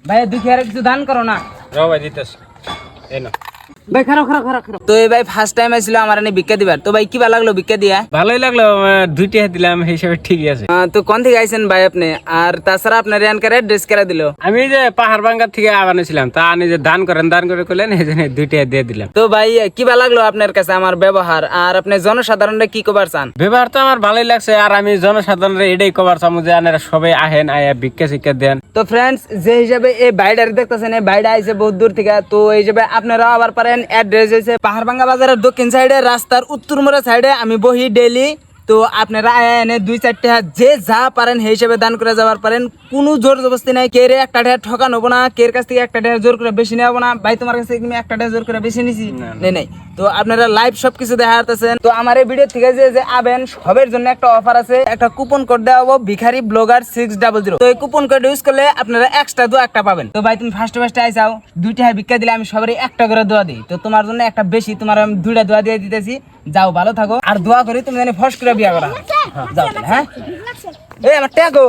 ভাই দুঃখী আর কিছু দান করো না। ভাই দিতেছি এই না ভাই খারাপ। তো এই ভাই ফার্স্ট টাইম আসছিল আমার এনে ভিক্ষা দিবার, তো ভাই কি ভালো লাগলো ভিক্ষা দিয়া? ভালোই লাগলো, 2টি দিলাম হিসাবে ঠিকই আছে। তো কোন থেকে আইছেন ভাই আপনি? আর তাছাড়া আপনার রেনকারে ড্রেস কেরা দিল? আমি যে পাহাড় ভাঙ্গার থেকে আনিছিলাম, তা আনি যে দান করে করলেন, এই জন্য 2টি দিয়ে দিলাম। তো ভাই কি ভালো লাগলো আপনার কাছে আমার ব্যবহার, আর আপনি জনসাধারণরা কি কবার চান? ব্যবহার তো আমার ভালোই লাগছে, আর আমি জনসাধারণের এটাই কবার চামু যে আপনারা সবাই আহেন, আয়া ভিক্ষা শিক্ষা দেন। তো ফ্রেন্ডস, যে হিসাবে এই বাইডার দেখতেছেন, এই বাইডা আইছে বহুত দূর থেকে, তো এই হিসাবে আপনারা আবার পারেন। অ্যাড্রেস হয়েছে পাহাড়ভাঙ্গা বাজারের দক্ষিণ সাইডে, রাস্তার উত্তর মোড়া সাইডে আমি বহি ডেইলি। তো আপনারা এনে 2-4 হাত যে যা পারেন সেই হিসেবে দান করে যাবার পারেন। কোনো জোর জবস্তি নাই, কে রে একটা টাকা ঠকা নেবো না, কের কাছ থেকে একটা টাকা জোর করে বেশি নেবো না। ভাই তোমার কাছে তুমি একটা টাকা জোর করে বেশি নিছি নেই। তো আপনারা লাইভ সবকিছু দেখা যাচ্ছেন। তো আমার এই ভিডিও থেকে যে আবেন সবের জন্য একটা অফার আছে, একটা কুপন কোড দেওয়া হবো, ভিখারি ব্লগার 600। তো এই কুপন কোড ইউজ করলে আপনারা এক্সট্রা 2 পাবেন। তো ভাই তুমি ফার্স্টে আইসাও 2 টাকা ভিক্ষা দিলে আমি সবারই একটা করে দোয়া দিই। তো তোমার জন্য একটা বেশি, তোমার আমি 2টা দোয়া দিয়ে দিতেছি। যাও ভালো থাকো, আর দোয়া করি তুমি জানি ফস করে বিয়া করা। যাও হ্যাঁ, এই আমার ট্যাগো।